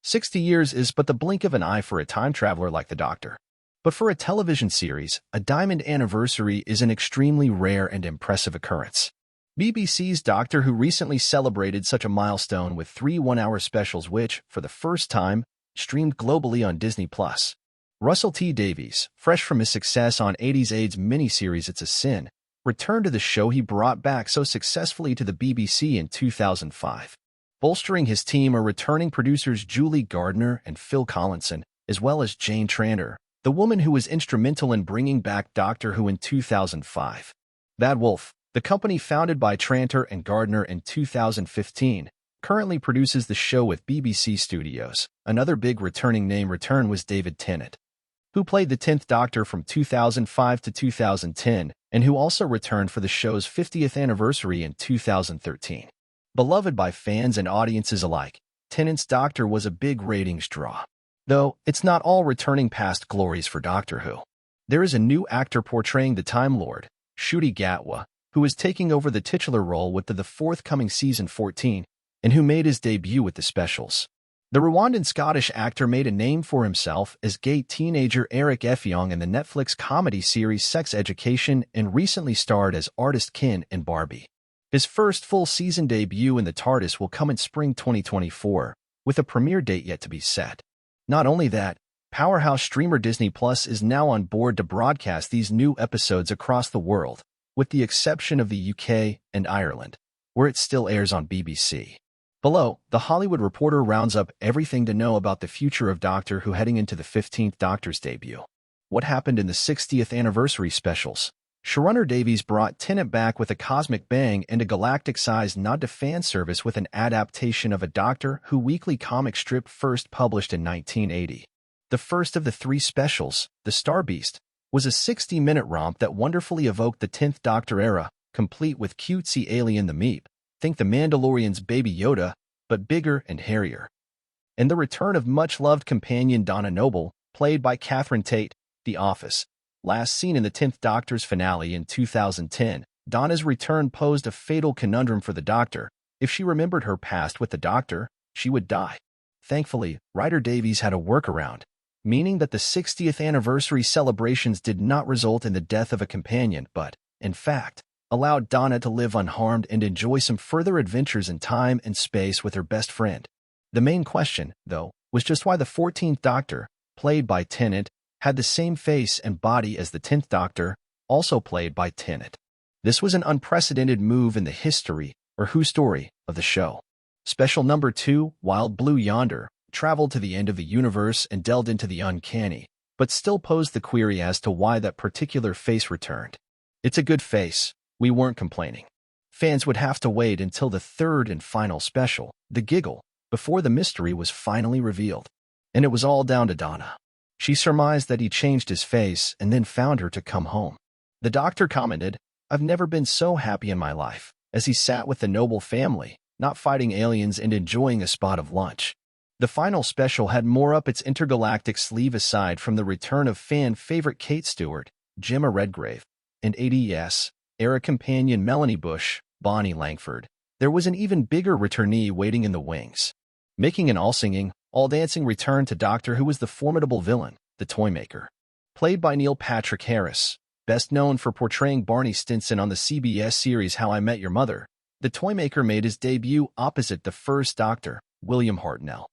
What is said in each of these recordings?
60 years is but the blink of an eye for a time traveler like the Doctor. But for a television series, a diamond anniversary is an extremely rare and impressive occurrence. BBC's Doctor Who recently celebrated such a milestone with 3 one-hour specials which, for the first time, streamed globally on Disney+. Russell T Davies, fresh from his success on 80s AIDS miniseries It's a Sin, returned to the show he brought back so successfully to the BBC in 2005. Bolstering his team are returning producers Julie Gardner and Phil Collinson, as well as Jane Tranter, the woman who was instrumental in bringing back Doctor Who in 2005. Bad Wolf, the company founded by Tranter and Gardner in 2015, currently produces the show with BBC Studios. Another big returning name was David Tennant, who played the 10th Doctor from 2005 to 2010, and who also returned for the show's 50th anniversary in 2013. Beloved by fans and audiences alike, Tennant's Doctor was a big ratings draw. Though, it's not all returning past glories for Doctor Who. There is a new actor portraying the Time Lord, Ncuti Gatwa, who is taking over the titular role with the forthcoming Season 14, and who made his debut with the specials. The Rwandan Scottish actor made a name for himself as gay teenager Eric Effiong in the Netflix comedy series Sex Education and recently starred as artist Ken in Barbie. His first full-season debut in the TARDIS will come in spring 2024, with a premiere date yet to be set. Not only that, powerhouse streamer Disney Plus is now on board to broadcast these new episodes across the world, with the exception of the UK and Ireland, where it still airs on BBC. Below, The Hollywood Reporter rounds up everything to know about the future of Doctor Who heading into the 15th Doctor's debut. What happened in the 60th anniversary specials? Showrunner Davies brought Tennant back with a cosmic bang and a galactic-sized nod to fan service with an adaptation of a Doctor Who weekly comic strip first published in 1980. The first of the 3 specials, The Star Beast, was a 60-minute romp that wonderfully evoked the 10th Doctor era, complete with cutesy alien the Meep. Think the Mandalorian's Baby Yoda, but bigger and hairier. And the return of much-loved companion Donna Noble, played by Catherine Tate, The Office. Last seen in the 10th Doctor's finale in 2010, Donna's return posed a fatal conundrum for the Doctor. If she remembered her past with the Doctor, she would die. Thankfully, writer Davies had a workaround, meaning that the 60th anniversary celebrations did not result in the death of a companion, but, in fact, allowed Donna to live unharmed and enjoy some further adventures in time and space with her best friend. The main question, though, was just why the 14th Doctor, played by Tennant, had the same face and body as the 10th Doctor, also played by Tennant. This was an unprecedented move in the history, or Who story, of the show. Special number 2, Wild Blue Yonder, traveled to the end of the universe and delved into the uncanny, but still posed the query as to why that particular face returned. It's a good face, we weren't complaining. Fans would have to wait until the 3rd and final special, The Giggle, before the mystery was finally revealed. And it was all down to Donna. She surmised that he changed his face and then found her to come home. The Doctor commented, "I've never been so happy in my life," as he sat with the Noble family, not fighting aliens and enjoying a spot of lunch. The final special had more up its intergalactic sleeve aside from the return of fan favorite Kate Stewart, Gemma Redgrave, and ADS era companion Melanie Bush, Bonnie Langford. There was an even bigger returnee waiting in the wings. Making an all-singing, all-dancing return to Doctor Who was the formidable villain, the Toymaker. Played by Neil Patrick Harris, best known for portraying Barney Stinson on the CBS series How I Met Your Mother, the Toymaker made his debut opposite the first Doctor, William Hartnell,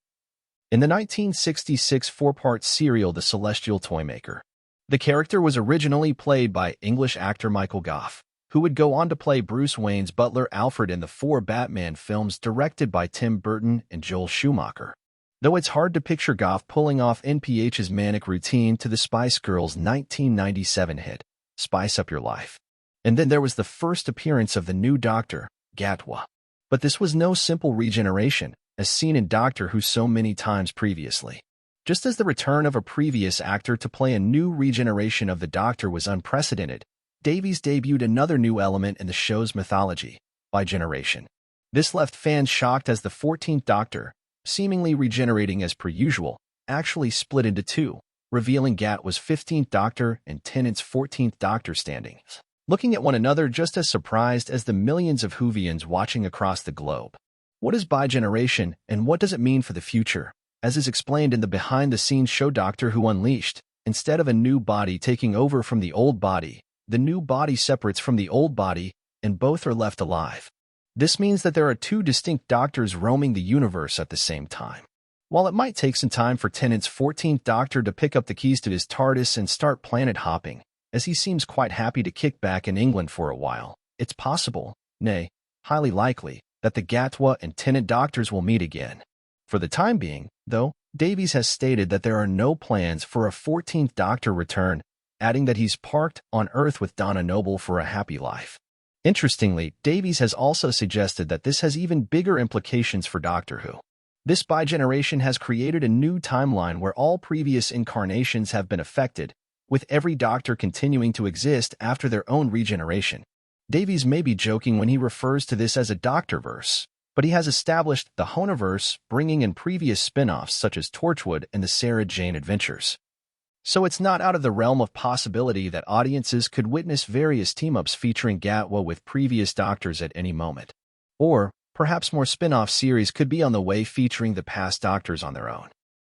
in the 1966 4-part serial The Celestial Toymaker. The character was originally played by English actor Michael Gough, who would go on to play Bruce Wayne's butler Alfred in the 4 Batman films directed by Tim Burton and Joel Schumacher. Though it's hard to picture Gough pulling off NPH's manic routine to the Spice Girls' 1997 hit, Spice Up Your Life. And then there was the first appearance of the new Doctor, Gatwa. But this was no simple regeneration, as seen in Doctor Who so many times previously. Just as the return of a previous actor to play a new regeneration of the Doctor was unprecedented, Davies debuted another new element in the show's mythology, bigeneration. This left fans shocked as the 14th Doctor, seemingly regenerating as per usual, actually split into 2, revealing Gatwa's 15th Doctor and Tennant's 14th Doctor standings, looking at one another just as surprised as the millions of Whovians watching across the globe. What is bigeneration, and what does it mean for the future? as is explained in the behind-the-scenes show Doctor Who Unleashed. Instead of a new body taking over from the old body, the new body separates from the old body, and both are left alive. This means that there are two distinct Doctors roaming the universe at the same time. While it might take some time for Tennant's 14th Doctor to pick up the keys to his TARDIS and start planet hopping, as he seems quite happy to kick back in England for a while, it's possible, nay, highly likely, that the Gatwa and Tennant Doctors will meet again. For the time being, though, Davies has stated that there are no plans for a 14th Doctor return, adding that he's parked on Earth with Donna Noble for a happy life. Interestingly, Davies has also suggested that this has even bigger implications for Doctor Who. This bi-generation has created a new timeline where all previous incarnations have been affected, with every Doctor continuing to exist after their own regeneration. Davies may be joking when he refers to this as a Doctorverse, but he has established the Honaverse, bringing in previous spin-offs such as Torchwood and the Sarah Jane Adventures. So it's not out of the realm of possibility that audiences could witness various team-ups featuring Gatwa with previous Doctors at any moment. Or, perhaps more spin-off series could be on the way featuring the past Doctors on their own.